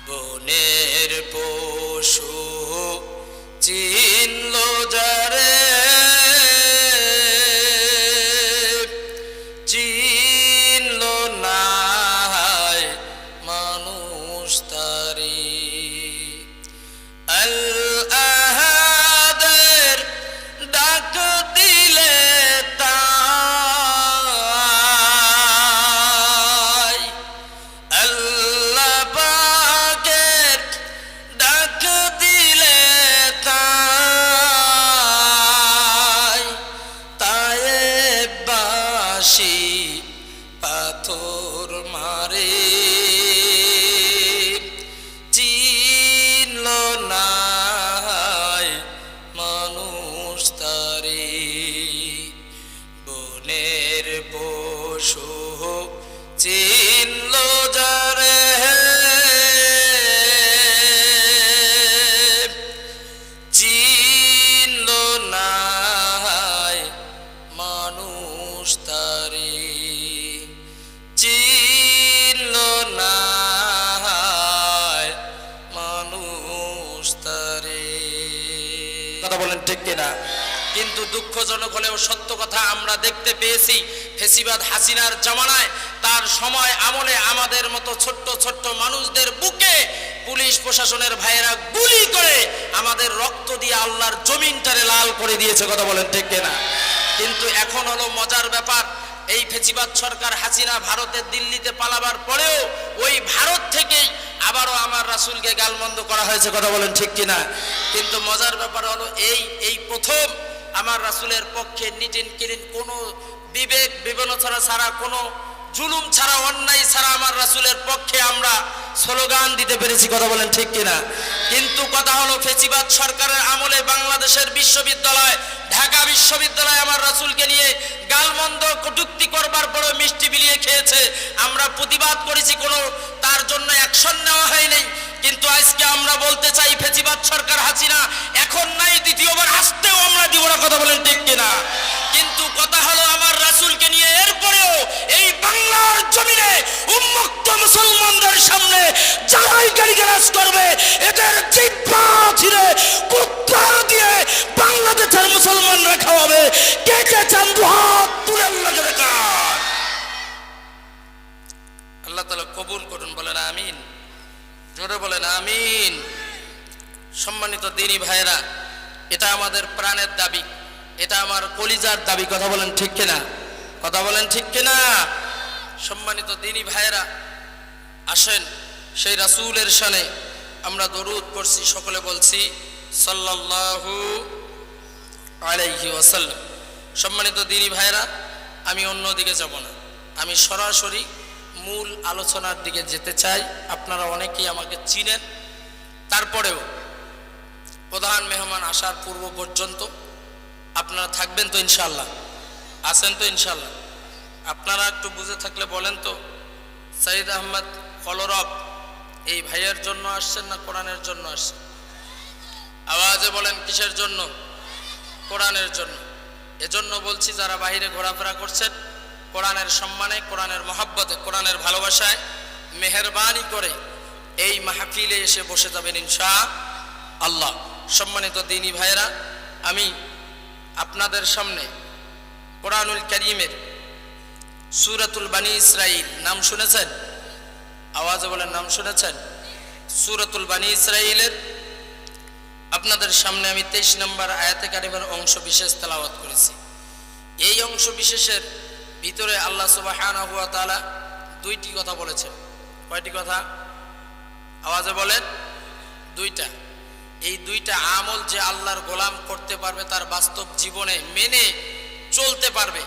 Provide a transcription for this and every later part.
বনের পশু চিনল যারে, চিনল না মানুষ তারি। আল আহাদের ডাক দিলে তাই, আল্লাহ পাকের ডাক দিলে তাই, তায়েববাসী পাথর মারে, চিনল না মানুষ তারে। বনের পশু চিনল যারে, চিনল না মানুষ তারে, চিনল না মানুষ তারে। কথা বলেন ঠিক কিনা? কিন্তু দুঃখজনক হলেও সত্য কথা আমরা দেখতে পেয়েছি, ফেসিবাদ হাসিনার জামানায় তার সময় আমলে আমাদের মতো ছোট্ট ছোট্ট মানুষদের বুকে পুলিশ প্রশাসনের ভাইয়েরা গুলি করে আমাদের রক্ত দিয়ে আল্লাহর জমিনটারে লাল করে দিয়েছে। কথা বলেন ঠিক কিনা? কিন্তু এখন হলো মজার ব্যাপার, এই ফেসিবাদ সরকার হাসিনা ভারতের দিল্লিতে পালাবার পরেও ওই ভারত থেকেই আবারও আমার রাসূলকে গালমন্দ করা হয়েছে। কথা বলেন ঠিক কিনা? কিন্তু মজার ব্যাপার হলো এই প্রথম আমার রাসূলের পক্ষে নিটিন কিরিন কোনো বিবেক বিবেচনা ছাড়া, কোনো জুলুম ছাড়া, অন্যায় ছাড়া আমার রাসূলের পক্ষে আমরা স্লোগান দিতে পেরেছি। কথা বলেন ঠিক কিনা? কিন্তু কথা হলো ফেসিবাদ সরকারের আমলে বাংলাদেশের বিশ্ববিদ্যালয়, ঢাকা বিশ্ববিদ্যালয় আমার রাসূলকে নিয়ে গালমন্দ কটূক্তি করবার পরে মিষ্টি বিলিয়ে খেয়েছে। আমরা প্রতিবাদ করেছি, কোনো তার জন্য অ্যাকশন নেওয়া হয়নি। কিন্তু আজকে আমরা বলতে চাই, ফেসিবাদ সরকার হাসিনা এখন নাই, দ্বিতীয়বার আসতেও আমরা দিব না। কথা বলেন ঠিক কিনা? কিন্তু কথা হলো আমার রাসূলকে নিয়ে এরপরেও এই বাংলার জমিনে উন্মুক্ত মুসলমানদের সামনে যারাই গালিগালাজ করবে এদের জিহ্বা ছিঁড়ে কুত্তার দিয়ে বাংলাদেশের মুসলমানরা খাওয়াবে। কে কে চান দুহাত তুলে আল্লাহকে দেখান। আল্লাহ তাআলা কবুল করুন, বলেন আমিন। জোরে বলেন আমিন। সম্মানিত দিনী ভাইরা, এটা আমাদের প্রাণের দাবি, এটা আমার কলিজার দাবি। কথা বলেন ঠিক কিনা? কথা বলেন ঠিক কিনা? সম্মানিত দিনী ভাইরা, আসেন সেই রাসূলের শানে আমরা দরুদ পড়ছি, সকলে বলছি সাল্লাল্লাহু আলাইহি ওয়াসাল্লাম। সম্মানিত দিনী ভাইরা, আমি অন্যদিকে যাব না, আমি সরাসরি মূল আলোচনার দিকে যেতে চাই। আপনারা অনেকেই আমাকে চিনেন, তারপরেও প্রধান মেহমান আসার পূর্ব পর্যন্ত আপনারা থাকবেন তো ইনশাআল্লাহ? আছেন তো ইনশাআল্লাহ? আপনারা একটু বুঝে থাকলে বলেন তো, সাইদ আহমদ কলরব এই ভাইয়ের জন্য আসছেন না কোরআনের জন্য আসছেন? আওয়াজে বলেন কিসের জন্য? কোরআনের জন্য। এজন্য বলছি, যারা বাইরে ঘোরাফেরা করছেন, কোরআনের সম্মানে, কোরআনের মহাব্বতে, কোরআনের ভালোবাসায় মেহেরবানি করে এই মাহফিলে এসে বসে যাবেন ইনশাআল্লাহ। সম্মানিত দিনী ভাইরা, আমি আপনাদের সামনে কোরআনুল কারীমের সূরাতুল বানী ইসরাঈল, নাম শুনেছেন? আওয়াজে বলেন, নাম শুনেছেন? সূরাতুল বানী ইসরাঈলের আপনাদের সামনে আমি 23 নম্বর আয়াতে কারিমের অংশ বিশেষ তেলাওয়াত করেছি। এই অংশ বিশেষের ভিতরে আল্লাহ সুবহানাহু ওয়া তাআলা দুইটি কথা বলেছেন। কয়টি কথা? আওয়াজে বলেন, দুইটা। এই দুইটা আমল যে আল্লাহর গোলাম করতে পারবে, তার বাস্তব জীবনে মেনে চলতে পারবে,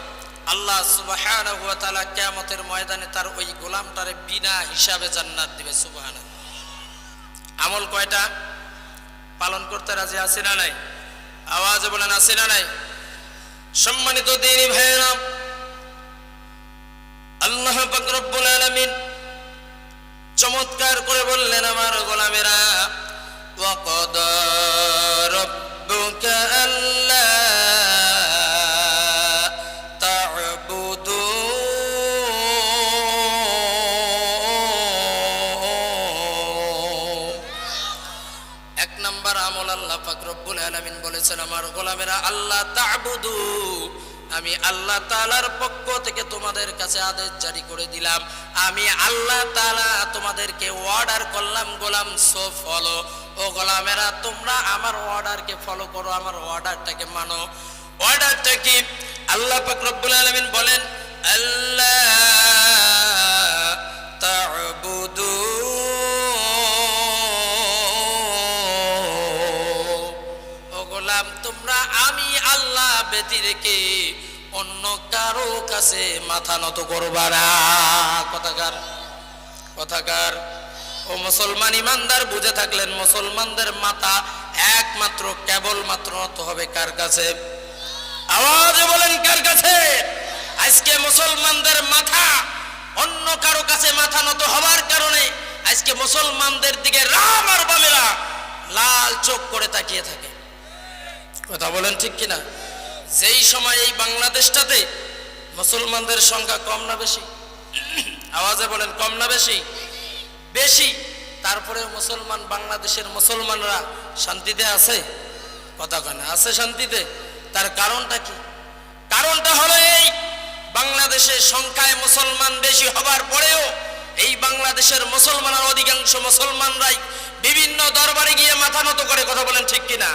আল্লাহ সুবহানাহু ওয়া তাআলা কিয়ামতের ময়দানে তার ওই গোলামটারে বিনা হিসাবে জান্নাত দিবে। সুবহানাল্লাহ। আমল কয়টা? পালন করতে রাজি আছে না নাই? আওয়াজে বলেন আছে না নাই? সম্মানিত দিনী ভাইরা, আল্লাহ পাক রব্বুল আলামিন চমৎকার করে বললেন, আমার গোলামেরা, ওয়া ক্বাদা রাব্বুকা আল্লা তা'বুদু আমল আল্লাহ পাক রব্বুল আলামিন বলেছেন, আমার গোলামেরা আল্লাহ তা'বুদু, আমি আল্লাহ তাআলার পক্ষ থেকে তোমাদের কাছে আদেশ জারি করে দিলাম, আমি আল্লাহ তাআলা তোমাদেরকে অর্ডার করলাম গোলাম সো ফলো। ও গোলামেরা তোমরা আমার অর্ডারকে ফলো করো, আমার অর্ডারটাকে মানো। অর্ডারটা কি? আল্লাহ পাক রব্বুল আলামিন বলেন আল্লাহ তা'বুদু, ও গোলাম তোমরা আমি আল্লাহ ব্যতিরেকে অন্য কারো কাছে মাথা নত করবা না। কথাকার কথাকার ও মুসলমান ইমানদার বুঝে থাকলেন, মুসলমানদের মাথা একমাত্র কেবলমাত্র নত হবে কার কাছে? আওয়াজে বলেন কার কাছে? আজকে মুসলমানদের মাথা অন্য কারো কাছে মাথা নত হবার কারণে আজকে মুসলমানদের দিকে রাম আর বামেরা লাল চোখ করে তাকিয়ে থাকে। কথা বলেন ঠিক কিনা? যেই সময় এই বাংলাদেশটাতে মুসলমানদের সংখ্যা কম না বেশি? আওয়াজে বলেন কম না বেশি? বেশি। তারপরে মুসলমান বাংলাদেশের মুসলমানরা শান্তিতে আছে? কথা কয় না, আছে শান্তিতে? তার কারণটা কি? কারণটা হলো এই বাংলাদেশের সংখ্যায় মুসলমান বেশি হবার পরেও এই বাংলাদেশের মুসলমানের অধিকাংশ মুসলমানরাই বিভিন্ন দরবারে গিয়ে মাথা নত করে। কথা বলেন ঠিক কিনা?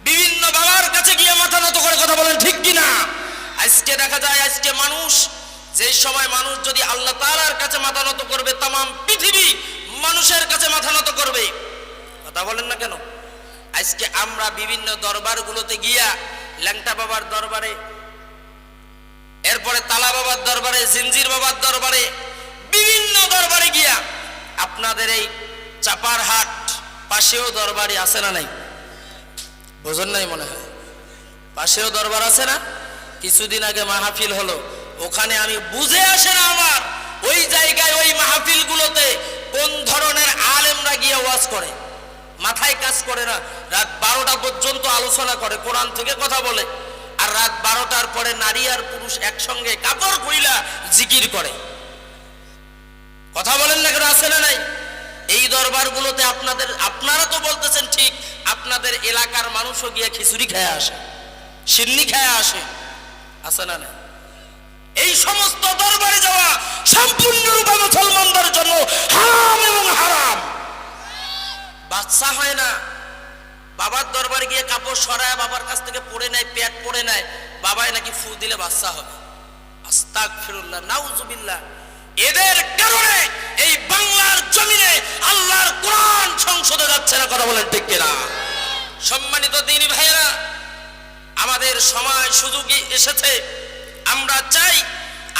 বিভিন্ন বাবার কাছে গিয়ে মাথা নত করে। কথা বলেন ঠিক কিনা? আজকে দেখা যায় আজকে মানুষ, যে সময় মানুষ যদি আল্লাহ তাআলার কাছে মাথা নত করবে, তামাম পৃথিবী মানুষের কাছে মাথা নত করবে। কথা বলেন না কেন? আজকে আমরা বিভিন্ন দরবারগুলোতে গিয়া, ল্যাংটা বাবার দরবারে, এরপরে তালা বাবার দরবারে, জিঞ্জির বাবার দরবারে, বিভিন্ন দরবারে গিয়া, আপনাদের এই চাপারহাট পাশেও দরবারে আছে না নাই? বোঝেন নাই মনে হয়? পাশেও দরবার আছে না? কিছুদিন আগে মাহফিল হলো, ওখানে আমি বুঝে আসে না আমার ওই জায়গায় ওই মাহফিলগুলোতে কোন ধরনের আলেমরা গিয়ে ওয়াজ করে। মাথায় কাজ করে না, রাত 12টা পর্যন্ত আলোচনা করে, কোরআন থেকে কথা বলে, আর রাত 12টার পরে নারী আর পুরুষ একসঙ্গে কাপড় খুইলা জিকির করে। কথা বলেন না কেন? আছে না নাই? এই দরবারগুলোতে আপনারা তো বলতেছেন ঠিক, আপনাদের এলাকার মানুষও গিয়ে খিচুড়ি খেয়ে আসে, সিন্নি খেয়ে আসে, আছে না নাই? এই সমস্ত দরবারে যাওয়া সম্পূর্ণরূপে মুসলমানদের জন্য হারাম এবং হারাম। বাচ্চা হয় না, বাবার দরবারে গিয়ে কাপড় সরায় বাবার কাছ থেকে পড়ে নেয়, পেট পড়ে নেয়, বাবাই নাকি ফু দিলে বাচ্চা হবে। আস্তাগফিরুল্লাহ, নাউজুবিল্লাহ। এদের কারণে এই বাংলার জমিনে আল্লাহর কোরআন সংসদে যাচ্ছে না। কথা বলেন ঠিক কিনা? সম্মানিত দ্বীনি ভাইয়েরা, আমাদের সময় সুযোগই এসেছে, আমরা চাই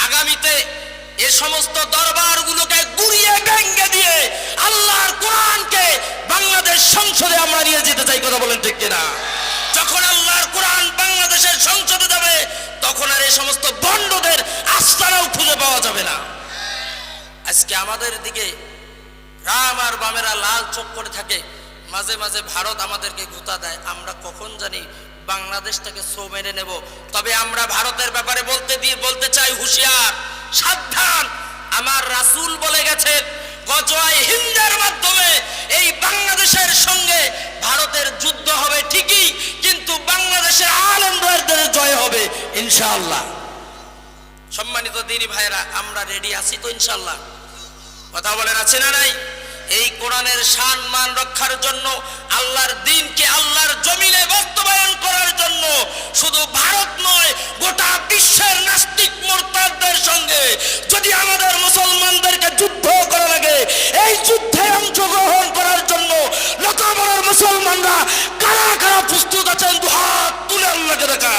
আগামীতে এই সমস্ত দরবারগুলোকে গুড়িয়ে ভেঙে দিয়ে আল্লাহর কোরআনকে বাংলাদেশ সংসদে আমরা নিয়ে যেতে চাই। কথা বলেন ঠিক কিনা? যখন আল্লাহর কোরআন বাংলাদেশের সংসদে যাবে, তখন আর এই সমস্ত ভণ্ডদের আস্তানাও খুঁজে পাওয়া যাবে না। আজকে আমাদের দিকে রাম আর বামেরা লাল চোখ করে থাকে, মাঝে মাঝে ভারত আমাদেরকে গুতা দেয়, আমরা কখন জানি বাংলাদেশটাকে সো মেনে নেব। তবে আমরা ভারতের ব্যাপারে বলতে চাই, হুঁশিয়ার, সাবধান। আমার রাসূল বলে গেছেন, গজওয়ায়ে হিন্দের মাধ্যমে এই বাংলাদেশের সঙ্গে ভারতের যুদ্ধ হবে ঠিকই, কিন্তু বাংলাদেশের আলেমদের জয় হবে ইনশাআল্লাহ। সম্মানিত দ্বীনি ভাইরা, আমরা রেডি আছি তো ইনশাআল্লাহ? কথা বলেন আছে না নাই? এই কোরআনের শান মান রক্ষার জন্য, আল্লাহর দ্বীনকে আল্লাহর জমিনে বাস্তবায়ন করার জন্য শুধু ভারত নয়, গোটা বিশ্বের নাস্তিক মুরতাদদের সঙ্গে যদি আমাদের মুসলমানদেরকে যুদ্ধ করা লাগে, এই যুদ্ধে অংশগ্রহণ করার জন্য লতাবরের মুসলমানরা কারা কারা প্রস্তুত আছেন? দুহাত তুলে আল্লাহকে দেখা।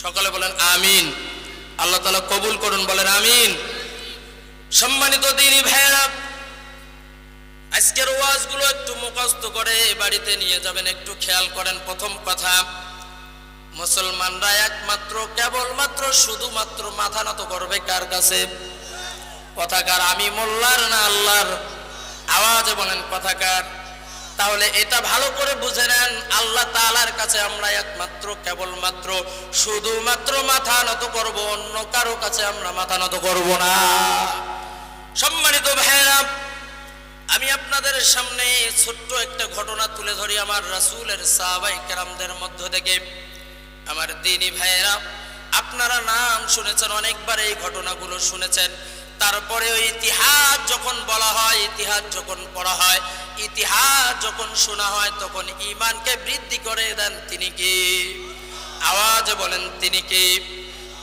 সকলে বলেন আমিন। আল্লাহ তাআলা কবুল করুন, বলেন আমিন। সম্মানিত দ্বীনি ভাইয়েরা, আজকের ওয়াজগুলো একটু মুখস্থ করে বাড়িতে নিয়ে যাবেন, একটু খেয়াল করেন। প্রথম কথা, মুসলমানরা একমাত্র কেবলমাত্র শুধুমাত্র মাথা নত করবে কার কাছে? কথাকার? আমি মোল্লার না আল্লাহর? আওয়াজে বলেন কথাকার? তাহলে এটা ভালো করে বুঝে নেন, আল্লাহ তাআলার কাছে আমরা একমাত্র কেবলমাত্র শুধুমাত্র মাথা নত করব, অন্য কারো কাছে আমরা মাথা নত করব না। সম্মানিত ভাইরা, আমি আপনাদের সামনে ছোট্ট একটা ঘটনা তুলে ধরি আমার রাসূলের সাহাবায়ে কেরামদের মধ্য থেকে। আমার দ্বীনি ভাইরা, আপনারা নাম শুনেছেন, অনেকবার এই ঘটনাগুলো শুনেছেন, তারপরে ওই ইতিহাস যখন বলা হয়, ইতিহাস যখন পড়া হয়, ইতিহাস যখন শোনা হয়, তখন ঈমানকে বৃদ্ধি করে দেন তিনি কি? আওয়াজে বলেন তিনি কি?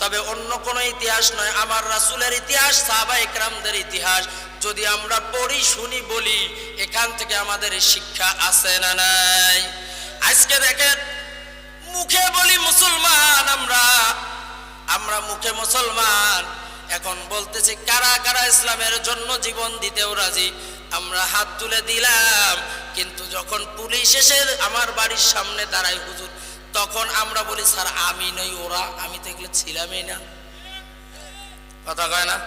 তবে অন্য কোনো ইতিহাস নয়, আমার রাসূলের ইতিহাস, সাহাবায়ে কেরামদের ইতিহাস যদি আমরা পড়ি, শুনি, বলি, এখান থেকে আমাদের শিক্ষা আছে না নাই? আজকে দেখেন, মুখে বলি মুসলমান, আমরা মুখে মুসলমান, এখন বলতেছি কারা কারা ইসলামের জন্য জীবন দিতেও রাজি, আমরা হাত তুলে দিলাম, কিন্তু যখন পুলিশ এসে আমার বাড়ির সামনে দাঁড়ায় হুজুর, তখন আমরা বলি স্যার আমি নই ওরা, আমি তো এগুলো ছিলামই না। কথা কয় না?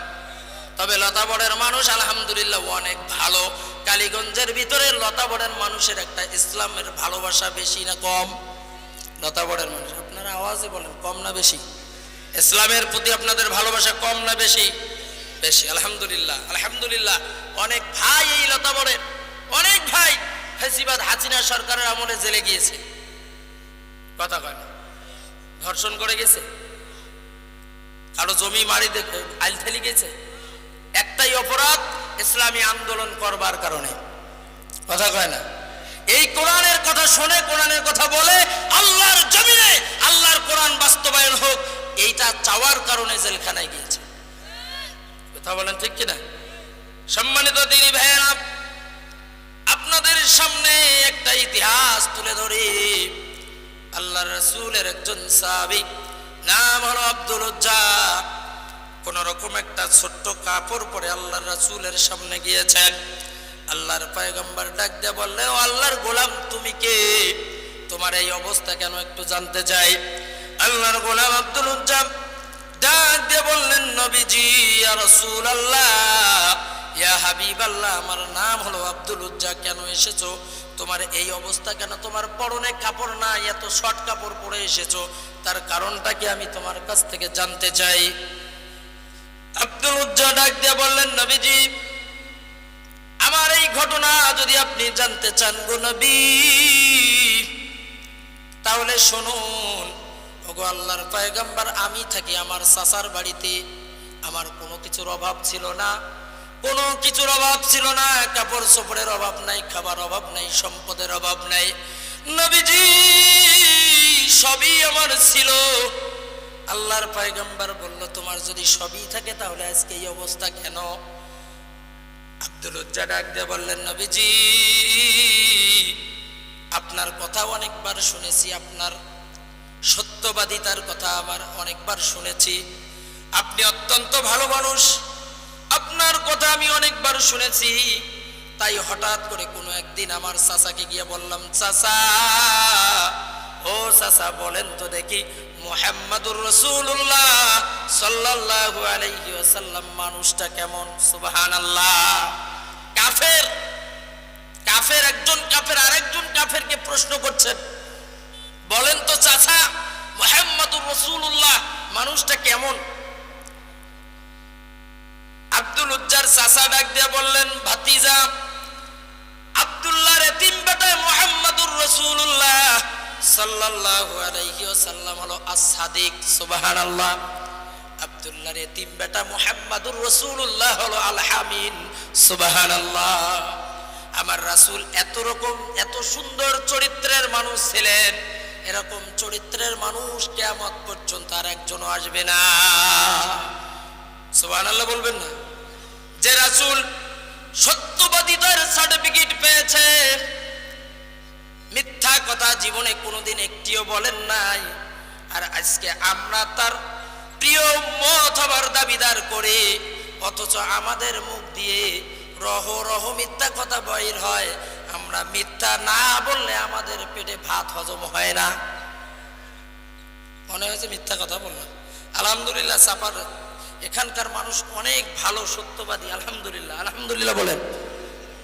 তবে লতাবড়ের মানুষ আলহামদুলিল্লাহ অনেক ভালো। কালীগঞ্জের ভিতরে লতাবড়ের মানুষের একটা ইসলামের ভালোবাসা বেশি না কম? লতাবড়ের মানুষ, আপনারা আওয়াজে বলেন কম না বেশি? ইসলামের প্রতি আপনাদের ভালোবাসা কম না বেশি? বেশি। আলহামদুলিল্লাহ, আলহামদুলিল্লাহ। অনেক ভাই এই লতাবড়ের, অনেক ভাই ফ্যাসিবাদ হাসিনা সরকারের আমলে জেলে গিয়েছে। কথা কয় না? ধর্ষণ করে গেছে, কারো জমি মারি দেখে আইল ফেলি গেছে, একটাই অপরাধ, ইসলামী আন্দোলন করবার কারণে। কথা কয় না? এই কোরআনের কথা শুনে, কোরআনের কথা বলে, আল্লাহর জমিনে আল্লাহর কোরআন বাস্তবায়ন হোক, এইটা চাওয়ার কারণে জেলখানায় গিয়েছে। কথা বলেন ঠিক কিনা? সম্মানিত দ্বীনি ভাইয়েরা, আপনাদের সামনে একটা ইতিহাস তুলে ধরি। আল্লাহর রাসূলের একজন সাহাবী, নাম হলো আব্দুল উজ্জা, কোন রকম একটা ছোট্ট কাপড় পরে আল্লাহর রাসূলের সামনে গিয়েছেন। আল্লাহর পয়গম্বর ডাক দিয়ে বললেন, ও আল্লাহর গোলাম তুমি কে? তোমার এই অবস্থা কেন একটু জানতে চাই। আল্লাহর গোলাম আব্দুল উজ্জা ডাক দিয়ে বললেন, নবীজি, ইয়া রাসূলুল্লাহ, ইয়া হাবিবাল্লাহ, আমার নাম হলো আব্দুল উজ্জা, কেন এসেছো? তোমার এই অবস্থা কেন? তোমার পরনে কাপড় নাই, এত শর্ট কাপড় পরে এসেছো, তার কারণটা কি আমি তোমার কাছ থেকে জানতে চাই। আব্দুল উজ্জা ডাক দিয়ে বললেন, নবীজি, আমার এই ঘটনা যদি আপনি জানতে চান গো নবী, তাহলে শুনুন। ওগো আল্লাহর পয়গম্বর, আমি থাকি আমার চাচার বাড়িতে, আমার কোনো কিছুর অভাব ছিল না, কোনো কিছুর অভাব ছিল না, কাপড় চোপড়ের অভাব নাই, খাবার অভাব নাই, সম্পদের অভাব নাই। নবীজি, সবই আমার ছিল। আল্লাহর পয়গম্বর বলল, তোমার যদি সবই থাকে তাহলে আজকে এই অবস্থা কেন? আব্দুল উজ্জা ডাক দিয়ে বললেন, নবীজি, আপনার কথা অনেকবার শুনেছি, আপনার সত্যবাদিতার কথা আমার অনেকবার শুনেছি, আপনি অত্যন্ত ভালো মানুষ, আপনার কথা আমি অনেকবার শুনেছি। তাই হঠাৎ করে কোনো একদিন আমার চাচাকে গিয়ে বললাম, চাচা, ও চাচা, বলেন তো দেখি মুহাম্মাদুর রাসূলুল্লাহ সাল্লাল্লাহু আলাইহি ওয়াসাল্লাম মানুষটা কেমন? সুবহানাল্লাহ। কাফের, কাফের একজন কাফের আরেকজন কাফেরকে প্রশ্ন করছেন, বলেন তো চাচা, মুহাম্মাদুর রাসূলুল্লাহ মানুষটা কেমন? আব্দুল উজ্জার চাচা ডাক দিয়ে বললেন, ভাতিজা, আব্দুল্লাহর এতিম বেটা মুহাম্মাদুর রাসূলুল্লাহ সাল্লাল্লাহু আলাইহি ওয়াসাল্লাম হলো as-সাদিক। সুবহানাল্লাহ। আব্দুল্লাহর এতিম বেটা মুহাম্মাদুর রাসূলুল্লাহ হলো আল-আমিন। সুবহানাল্লাহ। আমার রাসূল এত সুন্দর চরিত্রের মানুষ ছিলেন, এরকম চরিত্রের মানুষ কিয়ামত পর্যন্ত আর একজনও আসবে না। সুবহানাল্লাহ বলবেন না? যে রাসূল সত্যবাদিতার সার্টিফিকেট পেয়েছে, মিথ্যা কথা জীবনে কোনোদিন একটিও বলেন নাই, আর আজকে আমরা তার প্রিয় উম্মত হবার দাবিদার করে, অথচ আমাদের মুখ দিয়ে রহ রহ মিথ্যা কথা বাইর হয়। আমরা মিথ্যা না বললে আমাদের পেটে ভাত হজম হয় না। মনে হয়েছে মিথ্যা কথা বললাম। আলহামদুলিল্লাহ, চাপার এখানকার মানুষ অনেক ভালো, সত্যবাদী। আলহামদুলিল্লাহ, আলহামদুলিল্লাহ বলেন।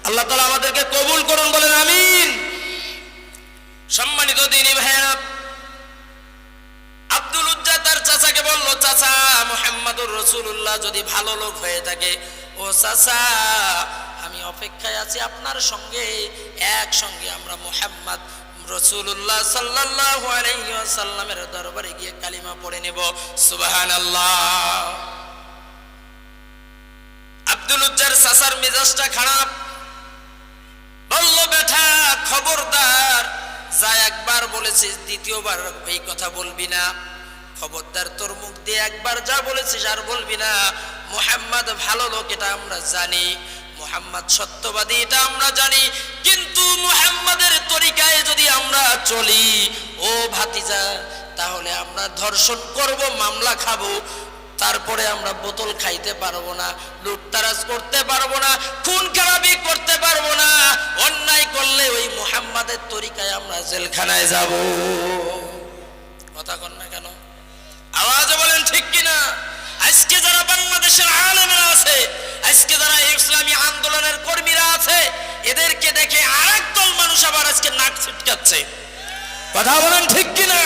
আল্লাহ তাআলা আমাদেরকে কবুল করুন, বলেন আমিন। সম্মানিত দ্বীনি ভাইয়েরা, আব্দুল উজ্জা তার চাচাকে বলল, চাচা মুহাম্মাদুর রাসূলুল্লাহ যদি ভালো লোক হয়ে থাকে, ও চাচা আমি অপেক্ষায় আছি আপনার সঙ্গে, একসঙ্গে আমরা মুহাম্মদ রাসূলুল্লাহ সাল্লাল্লাহু আলাইহি ওয়াসাল্লামের দরবারে গিয়ে কালিমা পড়ে নেব। সুবহানাল্লাহ। আব্দুল উজ্জার চাচার মেজাজটা খারাপ, বলল বেটা খবরদার, যা একবার বলেছিস দ্বিতীয়বার এই কথা বলবি না, খবরদার তোর মুখ দিয়ে একবার যা বলেছিস আর বলবি না। মুহাম্মদ ভালো লোক এটা আমরা জানি, মুহাম্মদ সত্যবাদী এটা আমরা জানি, কিন্তু মুহাম্মাদের তরিকায় যদি আমরা চলি ও ভাতিজা, তাহলে আমরা ধর্ষণ করব, মামলা খাবো, তারপরে আমরা বোতল খাইতে পারবো না, লুটতারাজ করতে পারবো না, খুন খারাপি করতে পারবো না, অন্যায় করলে ওই মুহাম্মাদের তরিকায় আমরা জেলখানায় যাব। কথা কন না কেন? আওয়াজে বলেন ঠিক কিনা? আজকে যারা বাংলাদেশের আলেমরা আছে, আজকে যারা ইসলামী আন্দোলনের কর্মীরা আছে, এদেরকে দেখে আরেক দল মানুষ আবার আজকে নাক ছিটকাচ্ছে। কথা বলেন ঠিক কিনা?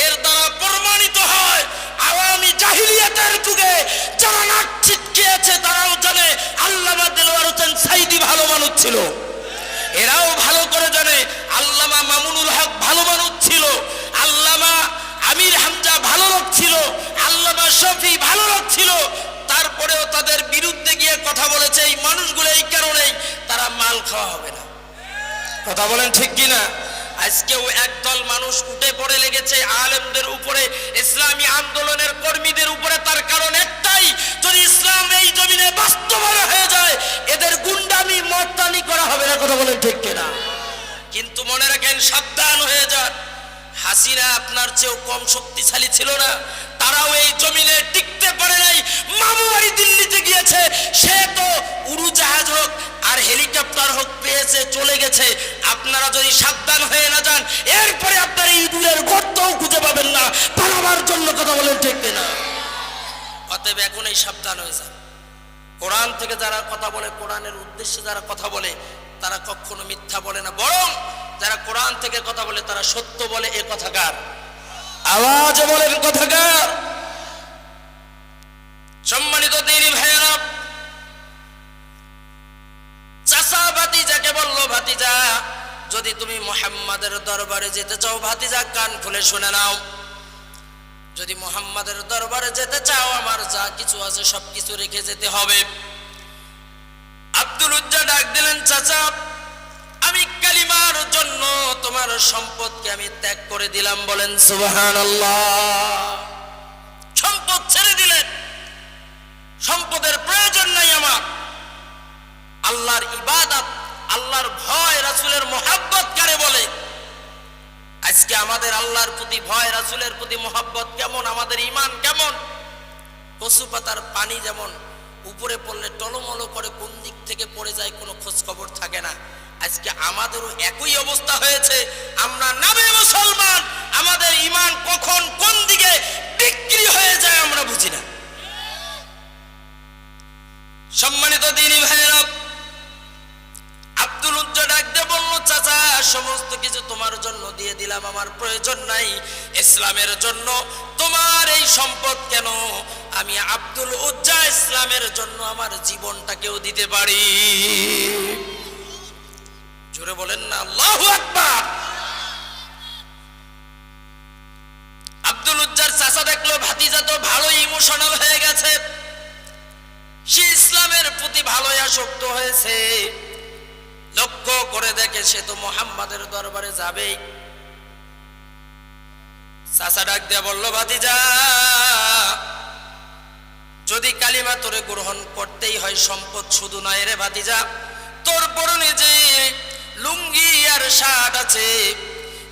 এর দ্বারা প্রমাণিত হয় আওয়ামী জাহিলিয়াতের যুগে যারা নাক ছিটকিয়েছে তারাও জানে আল্লামা দেলোয়ার হোসেন সাইদি ভালো মানুষ ছিল, এরাও ভালো করে জানে আল্লামা মামুনুল হক ভালো মানুষ ছিল, আল্লামা আমির হামজা ভালো লোক ছিল, আল্লামা শফি ভালো লোক ছিল, তারপরেও তাদের বিরুদ্ধে গিয়ে কথা বলেছে এই মানুষগুলো, এই কারণেই তারা মাল খাওয়া হবে না। কথা বলেন ঠিক কিনা? আজকেও একদল মানুষ উঠে পড়ে লেগেছে আলেমদের উপরে, ইসলামী আন্দোলনের কর্মীদের উপরে, তার কারণ একটাই, যদি ইসলাম এই জমিনে বাস্তবায়ন হয়ে যায় এদের গুন্ডামি মর্দানি করা হবে না। কথা বলেন ঠিক কিনা? কিন্তু মনে রাখেন, সাবধান হয়ে যান, হাসিনা আপনার চেয়েও কম শক্তিশালী ছিল না, তারাও এই জমিনে টিকতে পারে নাই। মামু বাড়ি দিল্লিতে গিয়েছে, সে তো উড়োজাহাজ হোক আর হেলিকপ্টার হোক পেয়েছে, চলে গেছে। আপনারা যদি সাবধান হয়ে না যান, এরপরে আপনার এই ইঁদুরের গর্তও খুঁজে পাবেন না পালাবার জন্য। কথা বলেন ঠিক কিনা? অতএব এখনই সাবধান হয়ে যান। কোরআন থেকে যারা কথা বলে, কোরআনের উদ্দেশ্যে যারা কথা বলে, তারা কখনো মিথ্যা বলে না, বরং যারা কোরআন থেকে কথা বলে তারা সত্য বলে। এ কথাকার আওয়াজে বলেন কথাকার। সম্মানিত দ্বীনি ভাইয়েরা, চাচা ভাতিজাকে বলল, ভাতিজা যদি তুমি মুহাম্মাদের দরবারে যেতে চাও, ভাতিজা কান খুলে শুনে নাও, যদি মুহাম্মাদের দরবারে যেতে চাও আমার যা কিছু আছে সবকিছু রেখে যেতে হবে। আব্দুল উজ্জা ডাক দিলেন, চাচা আমি কালিমার জন্য তোমার সম্পদকে আমি ত্যাগ করে দিলাম। বলেন সুবহানাল্লাহ। সম্পদ ছেড়ে দিলেন, সম্পদের প্রয়োজন নাই আমার। আল্লাহর ইবাদত, আল্লাহর ভয়, রাসূলের মুহাব্বত কারে বলে? আজকে আমাদের আল্লাহর প্রতি ভয়, রাসূলের প্রতি মুহাব্বত কেমন, আমাদের ঈমান কেমন? কচু পাতার পানি যেমন উপরে পড়লে টলমল করে কোন দিক থেকে পড়ে যায় কোনো খোঁজ খবর থাকে না, আজকে আমাদেরও একই অবস্থা হয়েছে। আমরা নামে মুসলমান, আমাদের ঈমান কখন কোন দিকে বিক্রি হয়ে যায় আমরা বুঝি না। সম্মানিত দ্বীনি ভাইয়েরা, আব্দুল উজ্জা ডাক দিয়ে বলল, চাচা সমস্ত কিছু তোমার জন্য দিয়ে দিলাম, আমার প্রয়োজন নাই। ইসলামের জন্য তোমার এই সম্পদ কেন, আমি আব্দুল উজ্জা ইসলামের জন্য আমার জীবনটাকেও দিতে পারি। জোরে বলেন না আল্লাহু আকবার। আব্দুল উজ্জার চাচা দেখলো ভাতিজা তো ভালোই ইমোশনাল হয়ে গেছে, সে ইসলামের প্রতি ভালোই আসক্ত হয়েছে। লক্ষ্য করে দেখে সে তো মুহাম্মাদের দরবারে যাবেই। চাচা ডাক দিয়ে বলল, ভাতিজা যদি কালিমা তোরে গ্রহণ করতেই হয়, সম্পদ শুধু নয় রে ভাতিজা, তোর পরনে যে লুঙ্গি আর শার্ট আছে,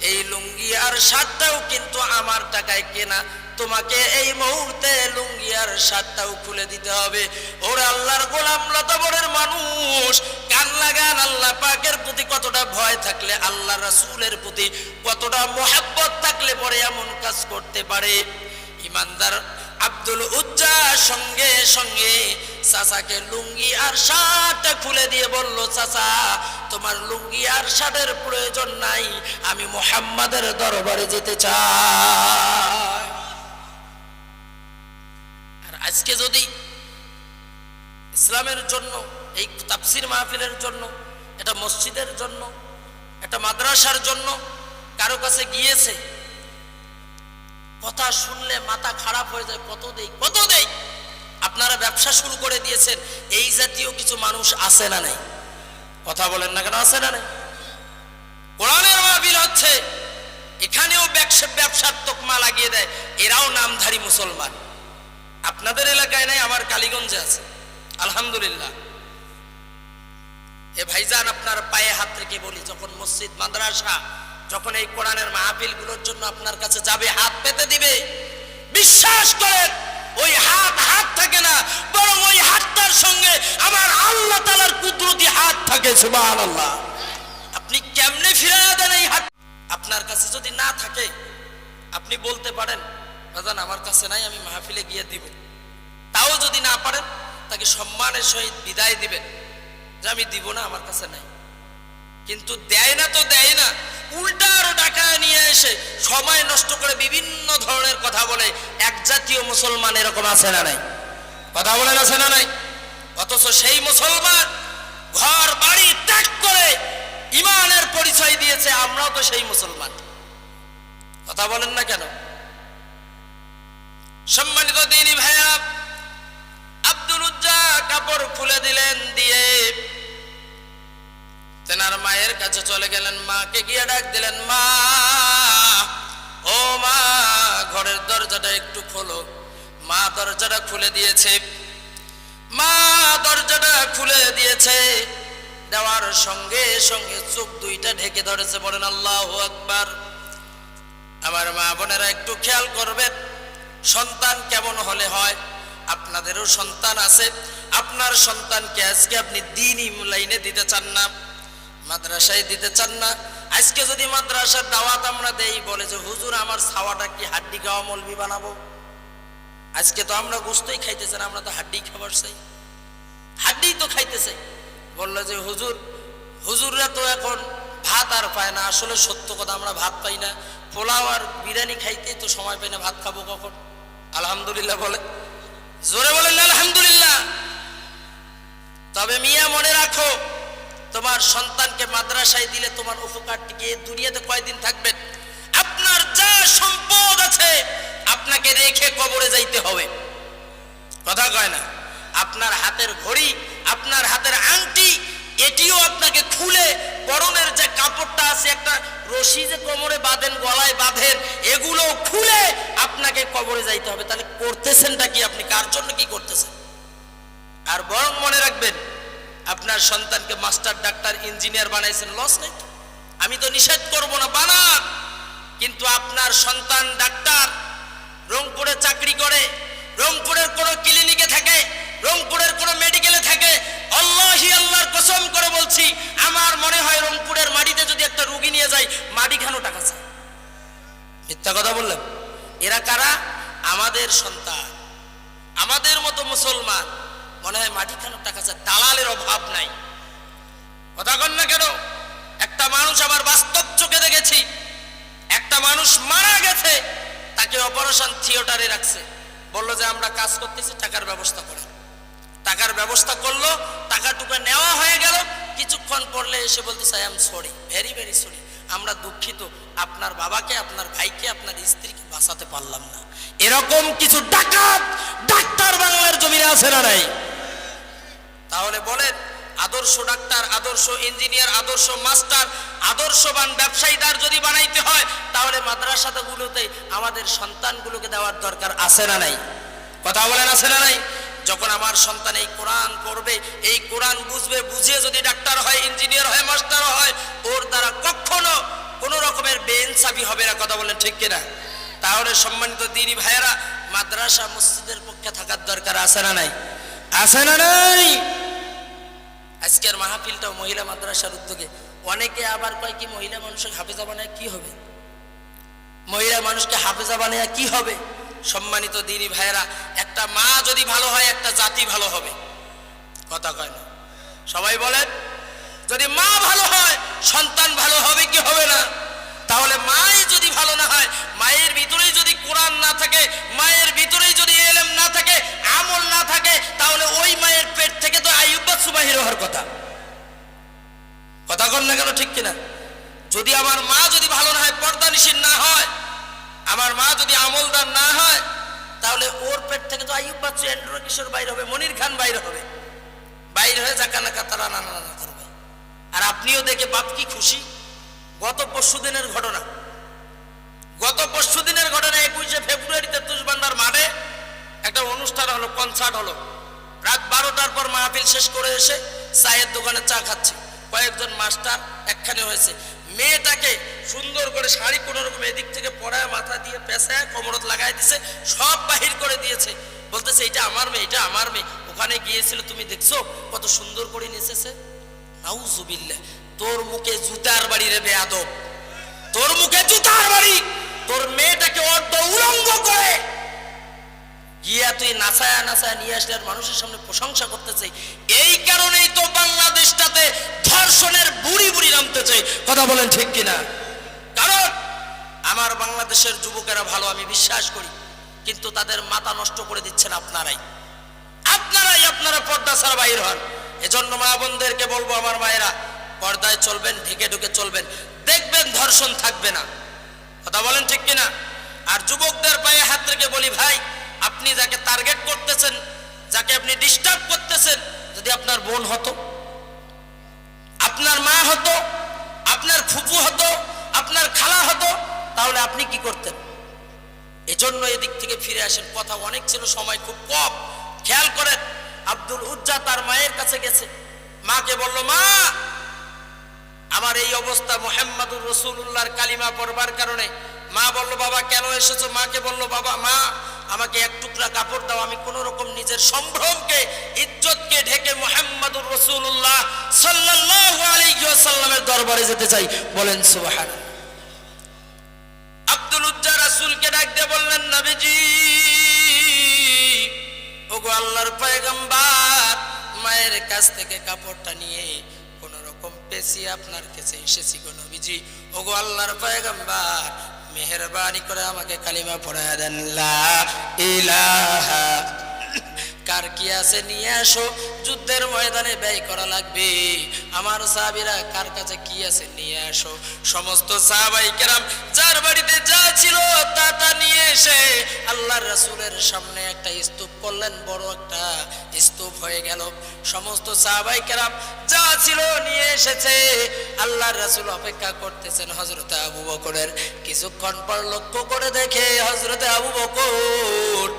এই লুঙ্গি আর শার্টটাও কিন্তু আমার টাকায় কেনা, তোমাকে এই মুহূর্তে লুঙ্গি আর শার্টটাও খুলে দিতে হবে। ওরে আল্লাহর গোলাম, লতাবরের মানুষ, কান লাগান। আল্লাহ পাকের প্রতি কতটা ভয় থাকলে, আল্লাহ রাসূলের প্রতি কতটা মুহাব্বত থাকলে পরে এমন কাজ করতে পারে। ইমানদার আব্দুল উজ্জা সঙ্গে সঙ্গে চাচাকে লুঙ্গি আর শার্ট খুলে দিয়ে বলল, চাচা তোমার লুঙ্গি আর শার্টের প্রয়োজন নাই, আমি মুহাম্মাদের দরবারে যেতে চাই। আর আজকে যদি ইসলামের জন্য, এই তাফসীর মাহফিলের জন্য, এটা মসজিদের জন্য, এটা মাদ্রাসার জন্য কারো কাছে গিয়েছে, কথা শুনলে মাথা খারাপ হয়ে যায়, কত দেই কত দেই। আপনারা ব্যবসা শুরু করে দিয়েছেন, এই জাতীয় কিছু মানুষ আছে না নাই? কথা বলেন না কেন, আছে না নাই? কোরআনের মাহফিল হচ্ছে, এখানেও ব্যবসার তকমা লাগিয়ে দেয়, এরাও নামধারী মুসলমান। আপনাদের এলাকায় নাই, আমার কালীগঞ্জে আছে আলহামদুলিল্লাহ। এ ভাইজান, আপনার পায়ে হাত রেখে বলি, যখন মসজিদ মাদ্রাসা, যখন এই কোরআনের মাহফিল গুলোর জন্য আপনার কাছে যাবে, হাত পেতে দিবে, বিশ্বাস করেন ওই হাত হাত থাকে না, বরং ওই হাতটার সঙ্গে আমার আল্লাহ তাআলার কুদরতি হাত থাকে। সুবহানাল্লাহ। আপনি কেমনে ফিরাইয়া দেন এই হাত? আপনার কাছে যদি না থাকে, আপনি বলতে পারেন ভাইজান আমার কাছে নাই, আমি মাহফিলে গিয়ে দিব। তাও যদি না পারেন, তাকে সম্মানের সহিত বিদায় দিবেন যে আমি দিব না, আমার কাছে নাই। কিন্তু দেয় না তো দেয় না, উল্টা আরো ডাকায় নিয়ে এসে সময় নষ্ট করে বিভিন্ন ধরনের কথা বলে। এক জাতীয় মুসলমান এরকম আছে না নাই? কথা বলেন, আছে না নাই? অথচ সেই মুসলমান ঘর বাড়ি ত্যাগ করে ইমানের পরিচয় দিয়েছে, আমরাও তো সেই মুসলমান। কথা বলেন না কেন? সম্মানিত দ্বীনি ভাইয়া, আব্দুল উজ্জা কাপড় খুলে দিলেন, দিয়ে তেনার মায়ের কাছে চলে গেলেন, মাকে গিয়ে ডাক দিলেন, মা ও মা, ঘরের দরজাটা একটু খোলো। মা দরজাটা খুলে দিয়েছে। মা দরজাটা খুলে দিয়েছে, দেওয়ার সঙ্গে সঙ্গে চোখ দুইটা ঢেকে ধরেছে। বলেন আল্লাহু আকবার। আমার মা বোনেরা একটু খেয়াল করবেন, সন্তান কেমন হলে হয়? আপনাদেরও সন্তান আছে, আপনার সন্তানকে আজকে আপনি দ্বীনি লাইনে দিতে চান না, মাদ্রাসায় দিতে চান না। আজকে যদি মাদ্রাসার দাওয়াত আমরা দেই, বলে যে হুজুর আমার ছাওয়াটা কি হাড্ডি খাওয়া মৌলবি বানাবো? আজকে তো আমরা গোশতই খাইতেছেন, আমরা তো হাড্ডি খাবার চাই, হাড্ডি তো খাইতে চাই। বললো যে হুজুররা তো এখন ভাত আর পায় না। আসলে সত্য কথা, আমরা ভাত পাই না, পোলাও আর বিরিয়ানি খাইতে তো সময় পাই না, ভাত খাবো কখন? আলহামদুলিল্লাহ বলে, জোরে বলেন আলহামদুলিল্লাহ। তবে মিয়া মনে রাখো, তোমার সন্তানকে মাদ্রাসায় দিলে তোমার উপকারটি কি দুনিয়াতে কয়দিন থাকবেন? আপনার যা সম্পদ আছে আপনাকে রেখে কবরে যাইতে হবে। কথা কয় না? আপনার হাতের ঘড়ি, আপনার হাতের আংটি, এটিও আপনাকে খুলে, পরনের যে কাপড়টা আছে, একটা রশি যে কোমরে বাঁধেন, গলায় বাঁধেন, এগুলো খুলে আপনাকে কবরে যাইতে হবে। তাহলে করতেছেনটা কি? আপনি কার জন্য কি করতেছেন? আর বরং মনে রাখবেন, আপনার সন্তানকে মাস্টার, ডাক্তার, ইঞ্জিনিয়ার বানাইছেন, লস নেই। আমি তো নিষেধ করব না, বানান। কিন্তু আপনার সন্তান ডাক্তার, রংপুরে চাকরি করে, রংপুরের কোন ক্লিনিকে থাকে, রংপুরের কোন মেডিকেলে থাকে, আল্লাহি আল্লাহর কসম করে বলছি, আমার মনে হয় রংপুরের মাটিতে যদি একটা রোগী নিয়ে যায়, মাটি খানো টাকা চায়। মিথ্যা কথা বললাম? এরা কারা? আমাদের সন্তান, আমাদের মতো মুসলমান। মনে হয় মাটি খানোর টাকা চায়, দালালের অভাব নাই। কথা কন না কেন? একটা মানুষ আমার বাস্তব চোখে দেখেছি, একটা মানুষ মারা গেছে, তাকে অপারেশন থিয়েটারে রাখছে, বললো যে আমরা কাজ করতেছি, টাকার ব্যবস্থা করে। টাকার ব্যবস্থা করলো, টাকাটুকু নেওয়া হয়ে গেল। কিছুক্ষণ পরলে এসে বলতেছে I am sorry, very very sorry, আমরা দুঃখিত, আপনার বাবাকে, আপনার ভাইকে, আপনার স্ত্রীকে বাঁচাতে পারলাম না। এরকম কিছু ডাকাত ডাক্তার বাংলার জমিনে আছে না নাই? তাহলে বলেন, আদর্শ ডাক্তার, আদর্শ ইঞ্জিনিয়ার, আদর্শ মাস্টার, আদর্শবান ব্যবসায়ীদার যদি বানাইতে হয়, তাহলে মাদ্রাসাগুলোতে আমাদের সন্তানগুলোকে দেওয়ার দরকার আছে না নাই? কথা বলেন, আছে না নাই? যখন আমার সন্তান এই কোরআন পড়বে, এই কোরআন বুঝবে, বুঝে যদি ডাক্তার হয়, ইঞ্জিনিয়ার হয়, মাস্টার হয়, ওর দ্বারা কখনো কোনো রকমের বেইনসাফি হবে না। কথা বলেন ঠিক কিনা? তাহলে সম্মানিত দ্বীনি ভাইয়েরা, মাদ্রাসা মসজিদের পক্ষে থাকার দরকার আছে না নাই? আছে না নাই? আজকের মাহফিলটাও মহিলা মাদ্রাসার উদ্যোগে। অনেকে আবার কয় কি, মহিলা মানুষকে হাফেজা বানায় কি হবে? মহিলা মানুষকে হাফেজা বানায় কি হবে? সম্মানিত দিনী ভাইয়েরা, একটা মা যদি ভালো হয় একটা জাতি ভালো হবে। কথা কয় না? সবাই বলেন, যদি মা ভালো হয় সন্তান ভালো হবে কি হবে না? তাহলে মাই যদি ভালো না হয়, মায়ের ভিতরেই যদি কোরআন না থাকে, মায়ের ভিতরেই যদি ইলম না থাকে, আমল না থাকে, তাহলে ওই মায়ের পেট থেকে তো আইয়ুব বাচ্চা বাহির হওয়ার কথা। কথা কন না কেন? ঠিক কিনা? যদি আমার মা যদি ভালো না হয়, পর্দানিশীন না হয়, আমার মা যদি আমলদার না হয়, তাহলে ওর পেট থেকে তো আইয়ুব বাচ্চা, এন্ড্রো কিশোর বাইর হবে, মনির খান বাইর হবে, বাইর হয়ে জাকানা কাতারা নানা নানা করবে। আর আপনিও দেখে বাপ কি খুশি। গত পরশুদিনের ঘটনা, 21শে ফেব্রুয়ারিতে তুষবান্ধার মাঠে একটা অনুষ্ঠান হলো, কনসার্ট হলো। রাত 12টার পর মাহফিল শেষ করে এসে চায়ের দোকানে চা খাচ্ছি, কয়েকজন মাস্টার একখানে হয়েছে। মেয়েটাকে সুন্দর করে শাড়ি কোনো রকম এদিক থেকে পরায়, মাথা দিয়ে পেঁচায় কোমরত লাগাই দিছে, সব বাহির করে দিয়েছে। বলতেছে এটা আমার মেয়ে, এটা আমার মেয়ে। ওখানে গিয়েছিল, তুমি দেখছো কত সুন্দর করে নেচেছে। নাউজুবিল্লাহ। তোর মুখে জুতার বাড়ি রে বেয়াদব, তোর মুখে জুতার বাড়ি। তোর মেয়েটাকে অর্ধ উলঙ্গ করে গিয়া তুই নাচায়া নাচায়া নিয়ে আসলে আর মানুষের সামনে প্রশংসা করতেছে। এই কারণেই তো বাংলাদেশটাতে ধর্ষণের বুড়ি বুড়ি নামতেছে। কথা বলেন ঠিক কিনা? কারণ আমার বাংলাদেশের যুবকেরা ভালো, আমি বিশ্বাস করি, কিন্তু তাদের মাথা নষ্ট করে দিচ্ছেন আপনারাই। আপনারা পর্দা ছাড়া বাইর হন। এজন্য মা বোনদেরকে বলবো, আমার মায়েরা, পর্দায় চলবেন, ঢেকে ঢুকে চলবেন, দেখবেন ধর্ষণ থাকবে না। কথা বলেন ঠিক কিনা? আর যুবকদের পায়ে হাত রেখে বলি, ভাই, আপনি যাকে টার্গেট করতেছেন, যাকে আপনি ডিস্টার্ব করতেছেন, যদি আপনার বোন হতো, আপনার মা হতো, আপনার ফুফু হতো, আপনার খালা হতো, তাহলে আপনি কি করতেন? এজন্য এদিক থেকে ফিরে আসেন। কথা অনেক ছিল, সময় খুব কম। খেয়াল করেন, আব্দুল উজ্জা তার মায়ের কাছে গেছে, মাকে বলল, মা, আমার এই অবস্থা মুহাম্মাদুর রাসূলুল্লাহর কালিমা পড়বার কারণে। মা বলল, বাবা কেন এসেছো? মাকে বলল, বাবা, মা, আমাকে এক টুকরা কাপড় দাও, আমি কোন রকম নিজের সম্ভ্রমকে, ইজ্জতকে ঢেকে মুহাম্মাদুর রাসূলুল্লাহ সাল্লাল্লাহু আলাইহি ওয়াসাল্লামের দরবারে যেতে চাই। বলেন সুবহানাল্লাহ। আব্দুল উজ্জা রাসূলকে ডাক দিয়ে বললেন, নবীজি, ওগো আল্লাহর পয়গম্বর, মায়ের কাছ থেকে কাপড়টা নিয়ে কোন রকম পেঁচিয়ে আপনার কাছে এসেছি গো নবীজি। ওগো আল্লাহর পয়গম্বর, মেহেরবানি করে আমাকে কালিমা পড়ায়া দেন, লা ইলাহা। কার কি আছে নিয়ে আসো, যুদ্ধের ময়দানে ব্যয় করা লাগবে। আমার সাহাবীরা, কার কাছে কি আছে নিয়ে আসো। সমস্ত সাহাবাই কেরাম যার বাড়িতে যা ছিল তা নিয়ে এসে আল্লাহর রাসূলের সামনে একটা স্তূপ করলেন, বড় একটা স্তূপ হয়ে গেল। সমস্ত সাহাবাই কেরাম যা ছিল নিয়ে এসেছে। আল্লাহর রাসূল অপেক্ষা করতেছেন হযরতে আবু বকরের। কিছুক্ষণ পর লক্ষ্য করে দেখে হযরতে আবু বকর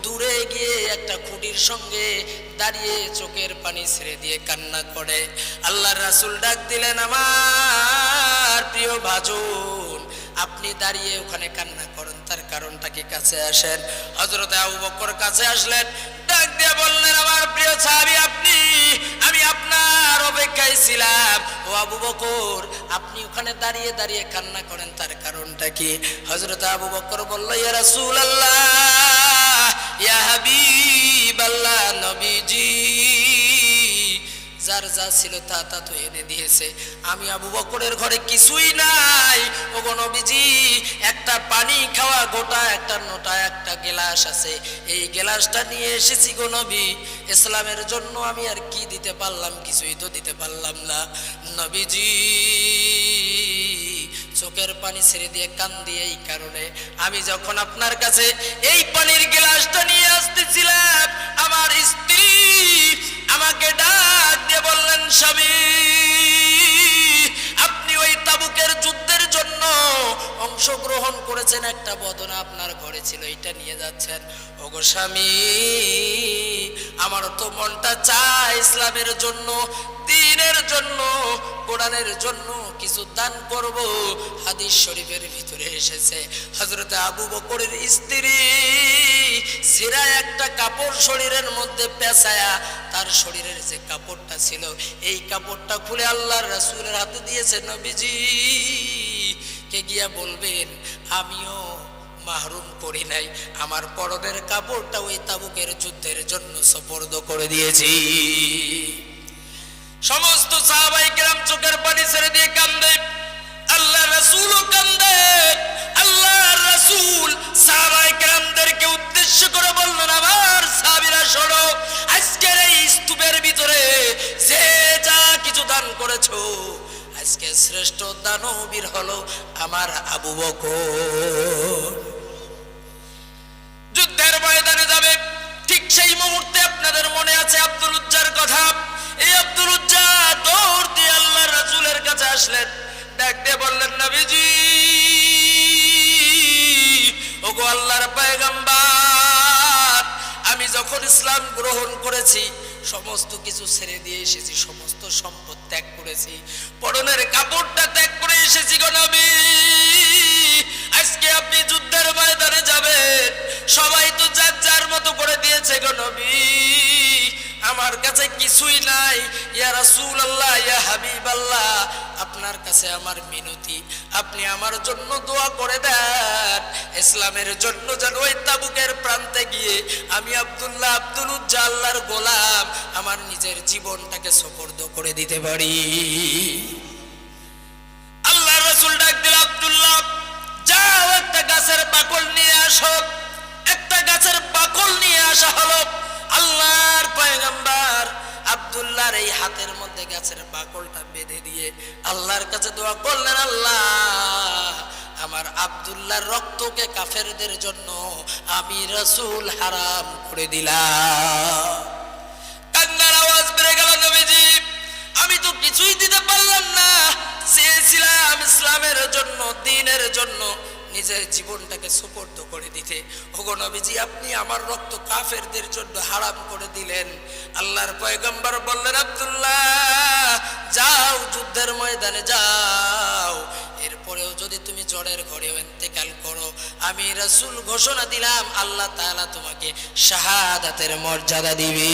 দূরে গিয়ে একটা খুঁটির সঙ্গে দাঁড়িয়ে চোখের পানি ছেড়ে দিয়ে কান্না করে। আল্লাহর রাসূল ডাক দিলেন, আমার প্রিয় ভাজন, আপনি দাঁড়িয়ে ওখানে কান্না করেন, তার কারণটা কি? কাছে আসেন। হযরতে আবু বকর কাছে আসলেন, ডাক দিয়ে বললেন, আমার প্রিয় সাহাবী, আমি আপনার অপেক্ষায় ছিলাম। ও আবু বকর, আপনি ওখানে দাঁড়িয়ে দাঁড়িয়ে কান্না করেন, তার কারণটা কি? হযরতে আবু বকর বলল, ইয়া রাসূলুল্লাহ, ইয়া হাবিবাল্লাহ, নবীজি, যার যা ছিল তা তো এনে দিয়েছে। আমি আবু বকরের ঘরে কিছুই নাই। ওগো নবীজি, একটা পানি খাওয়া গোটা একটা নোটা একটা গ্লাস আছে, এই গ্লাসটা নিয়ে এসেছি গো নবী। ইসলামের জন্য আমি আর কি দিতে পারলাম? কিছুই তো দিতে পারলাম না। নবীজি চোখের পানি ছেড়ে দিয়ে কান্দি এই কারণে, আমি যখন আপনার কাছে এই পানির গ্লাসটা নিয়ে আসতেছিলাম, আমার স্ত্রী আমাকে ডাক দিয়ে বললেন, স্বামী, আপনি ওই তাবুকের যুদ্ধের জন্য অংশগ্রহণ করেছেন, একটা বদনা আপনার ঘরে ছিল, এটা নিয়ে যাচ্ছেন। ওগো স্বামী, আমার তো মনটা চায় ইসলামের জন্য, দ্বীনের জন্য, কোরআনের জন্য কিছু দান করব। হাদিস শরীফের ভিতরে এসেছে, হযরতে আবু বকরের স্ত্রী ছেঁড়া একটা কাপড় শরীরের মধ্যে পেঁচায়া, তার শরীরের যে কাপড়টা ছিল, এই কাপড়টা খুলে আল্লাহর রাসূলের হাতে দিয়েছে। নবীজি কে গিয়া বলবেন, আমিও মাহরুম করি নাই, আমার পরনের কাপড়টা ওই তাবুকের যুদ্ধের জন্য সুপর্দ করে দিয়েছি। সমস্ত সাহাবায়ে কেরাম চোখের পানি ছেড়ে দিয়ে কান্দে, আল্লাহর রাসূলও কান্দে। আল্লাহর রাসূল সাহাবায়ে কেরামদেরকে উদ্দেশ্য করে বললেন, আমার সাহাবীরা শোনো, আজকের এই স্তূপের ভিতরে যে যা কিছু দান করেছো, আজকে শ্রেষ্ঠ দানবীর হলো আমার আবু বকর। যুদ্ধের ময়দানে যাবে, ঠিক সেই মুহূর্তে আপনাদের মনে আছে আব্দুল উজ্জার কথা। এই আব্দুল উজ্জা দৌড় দিয়ে আল্লাহর রাসূলের কাছে আসলেন, ডাক দিয়ে বললেন, নবীজি, ওগো আল্লাহর পয়গম্বর, আমি যখন ইসলাম গ্রহণ করেছি সমস্ত কিছু ছেড়ে দিয়ে এসেছি, সমস্ত সম্পদ ত্যাগ করেছি, পরনের কাপড়টা ত্যাগ করে এসেছি গো নবী। আজকে আপনি যুদ্ধের ময়দানে যাবেন, সবাই তো যার যার মতো করে দিয়েছে গো নবী, আমার কাছে কিছুই নাই। ইয়া রাসূলুল্লাহ, ইয়া হাবিবাল্লাহ, আপনার কাছে আমার মিনতি, আপনি আমার জন্য দোয়া করে দেন, ইসলামের জন্য যেন ওই তাবুকের প্রান্তে গিয়ে আমি আব্দুল্লাহ আব্দুল উজ্জা আল্লাহর গোলাম আমার নিজের জীবনটাকে সুপর্দ করে দিতে পারি। আল্লাহর রাসূল ডাক দিল, আব্দুল্লাহ, যাও একটা গাছের বাকল নিয়ে আসো। একটা গাছের বাকল নিয়ে আসা হলো। আল্লাহর পয়গম্বর আব্দুল্লাহর এই হাতের মধ্যে গাছের বাকলটা বেঁধে দিয়ে আল্লাহর কাছে দোয়া করলেন, আল্লাহ, আমার আব্দুল্লাহর রক্তকে কাফেরদের জন্য আমি রাসূল হারাম করে দিলাম। কান্নার আওয়াজ বেড়ে গেল, নবীজি, আমি তো কিছুই দিতে পারলাম না, চেয়েছিলাম ইসলামের জন্য, দ্বীনের জন্য নিজের জীবনটাকে সুপর্দ করে দিতে। ওগো নবীজি, আপনি আমার রক্ত কাফেরদের জন্য হারাম করে দিলেন। আল্লাহর পয়গম্বর বললেন, আব্দুল্লাহ, যাও, যুদ্ধের ময়দানে যাও, এরপরেও যদি তুমি জ্বরের ঘরেও ইন্তেকাল করো, আমি রাসূল ঘোষণা দিলাম, আল্লাহ তাআলা তোমাকে শাহাদাতের মর্যাদা দিবে।